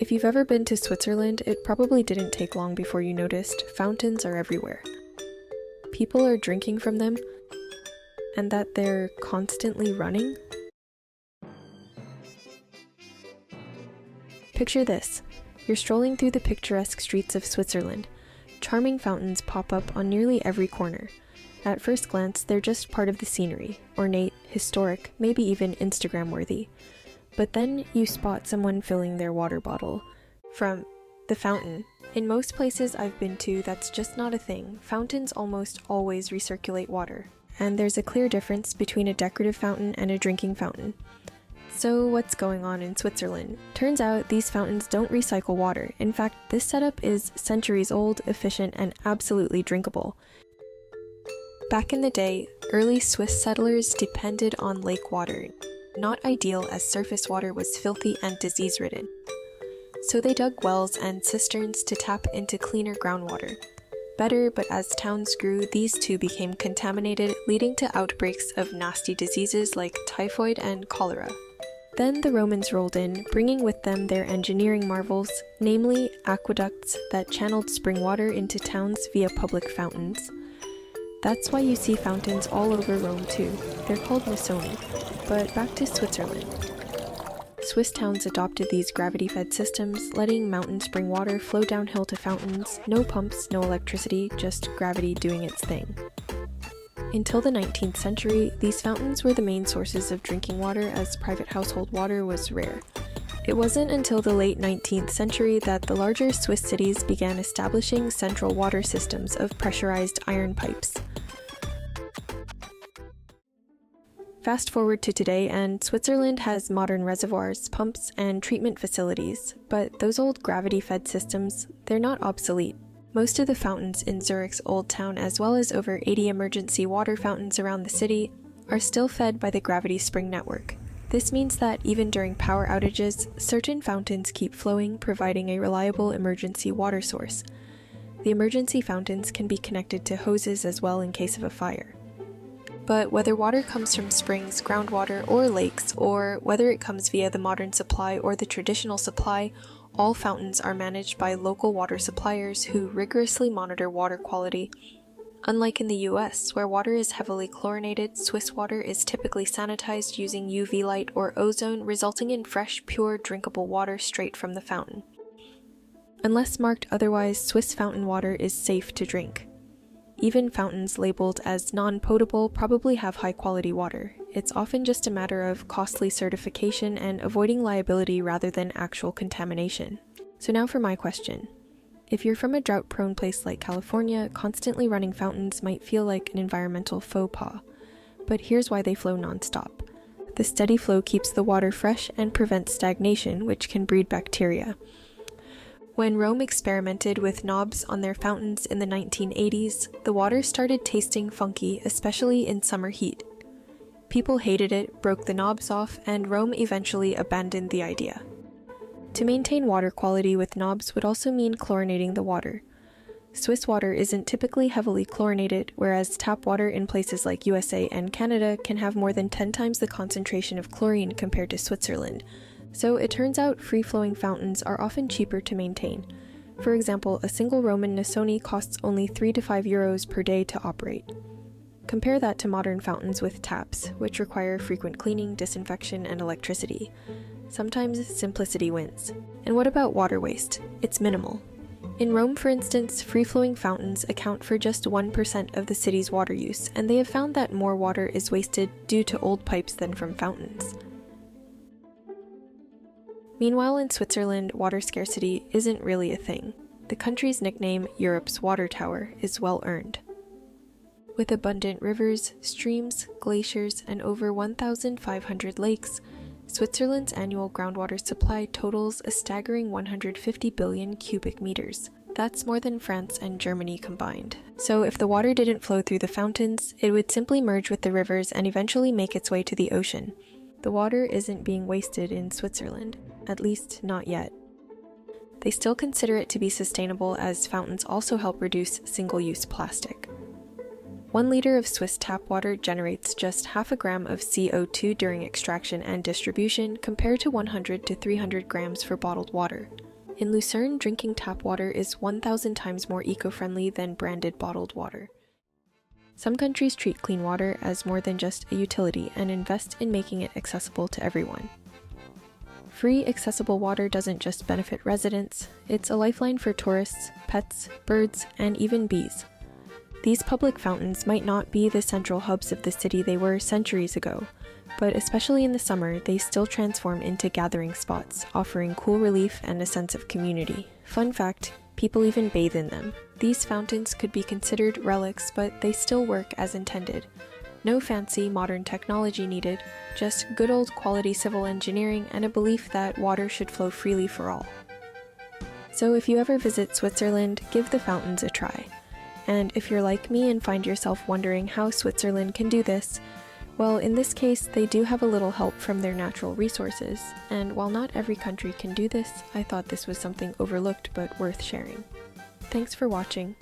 If you've ever been to Switzerland, it probably didn't take long before you noticed fountains are everywhere. People are drinking from them, and that they're constantly running. Picture this. You're strolling through the picturesque streets of Switzerland. Charming fountains pop up on nearly every corner. At first glance, they're just part of the scenery, ornate, historic, maybe even Instagram-worthy. But then you spot someone filling their water bottle from the fountain. In most places I've been to, that's just not a thing. Fountains almost always recirculate water, and there's a clear difference between a decorative fountain and a drinking fountain. So what's going on in Switzerland? Turns out these fountains don't recycle water. In fact, this setup is centuries old, efficient, and absolutely drinkable. Back in the day, early Swiss settlers depended on lake water. Not ideal as surface water was filthy and disease-ridden. So they dug wells and cisterns to tap into cleaner groundwater. Better, but as towns grew, these too became contaminated, leading to outbreaks of nasty diseases like typhoid and cholera. Then the Romans rolled in, bringing with them their engineering marvels, namely aqueducts that channeled spring water into towns via public fountains. That's why you see fountains all over Rome too. They're called Missoni. But back to Switzerland. Swiss towns adopted these gravity-fed systems, letting mountain spring water flow downhill to fountains. No pumps, no electricity, just gravity doing its thing. Until the 19th century, these fountains were the main sources of drinking water as private household water was rare. It wasn't until the late 19th century that the larger Swiss cities began establishing central water systems of pressurized iron pipes. Fast forward to today, and Switzerland has modern reservoirs, pumps, and treatment facilities, but those old gravity-fed systems, they're not obsolete. Most of the fountains in Zurich's Old Town, as well as over 80 emergency water fountains around the city, are still fed by the gravity spring network. This means that even during power outages, certain fountains keep flowing, providing a reliable emergency water source. The emergency fountains can be connected to hoses as well in case of a fire. But whether water comes from springs, groundwater, or lakes, or whether it comes via the modern supply or the traditional supply, all fountains are managed by local water suppliers who rigorously monitor water quality. Unlike in the US, where water is heavily chlorinated, Swiss water is typically sanitized using UV light or ozone, resulting in fresh, pure, drinkable water straight from the fountain. Unless marked otherwise, Swiss fountain water is safe to drink. Even fountains labeled as non-potable probably have high-quality water. It's often just a matter of costly certification and avoiding liability rather than actual contamination. So now for my question. If you're from a drought-prone place like California, constantly running fountains might feel like an environmental faux pas. But here's why they flow non-stop. The steady flow keeps the water fresh and prevents stagnation, which can breed bacteria. When Rome experimented with knobs on their fountains in the 1980s, the water started tasting funky, especially in summer heat. People hated it, broke the knobs off, and Rome eventually abandoned the idea. To maintain water quality with knobs would also mean chlorinating the water. Swiss water isn't typically heavily chlorinated, whereas tap water in places like USA and Canada can have more than 10 times the concentration of chlorine compared to Switzerland. So it turns out free-flowing fountains are often cheaper to maintain. For example, a single Roman Missoni costs only 3 to 5 euros per day to operate. Compare that to modern fountains with taps, which require frequent cleaning, disinfection, and electricity. Sometimes simplicity wins. And what about water waste? It's minimal. In Rome, for instance, free-flowing fountains account for just 1% of the city's water use, and they have found that more water is wasted due to old pipes than from fountains. Meanwhile, in Switzerland, water scarcity isn't really a thing. The country's nickname, Europe's Water Tower, is well earned. With abundant rivers, streams, glaciers, and over 1,500 lakes, Switzerland's annual groundwater supply totals a staggering 150 billion cubic meters. That's more than France and Germany combined. So if the water didn't flow through the fountains, it would simply merge with the rivers and eventually make its way to the ocean. The water isn't being wasted in Switzerland, at least not yet. They still consider it to be sustainable as fountains also help reduce single-use plastic. 1 liter of Swiss tap water generates just half a gram of CO2 during extraction and distribution compared to 100 to 300 grams for bottled water. In Lucerne, drinking tap water is 1,000 times more eco-friendly than branded bottled water. Some countries treat clean water as more than just a utility and invest in making it accessible to everyone. Free, accessible water doesn't just benefit residents, it's a lifeline for tourists, pets, birds, and even bees. These public fountains might not be the central hubs of the city they were centuries ago, but especially in the summer, they still transform into gathering spots, offering cool relief and a sense of community. Fun fact, people even bathe in them. These fountains could be considered relics, but they still work as intended. No fancy, modern technology needed, just good old quality civil engineering and a belief that water should flow freely for all. So if you ever visit Switzerland, give the fountains a try. And if you're like me and find yourself wondering how Switzerland can do this, well, in this case, they do have a little help from their natural resources, and while not every country can do this, I thought this was something overlooked but worth sharing. Thanks for watching.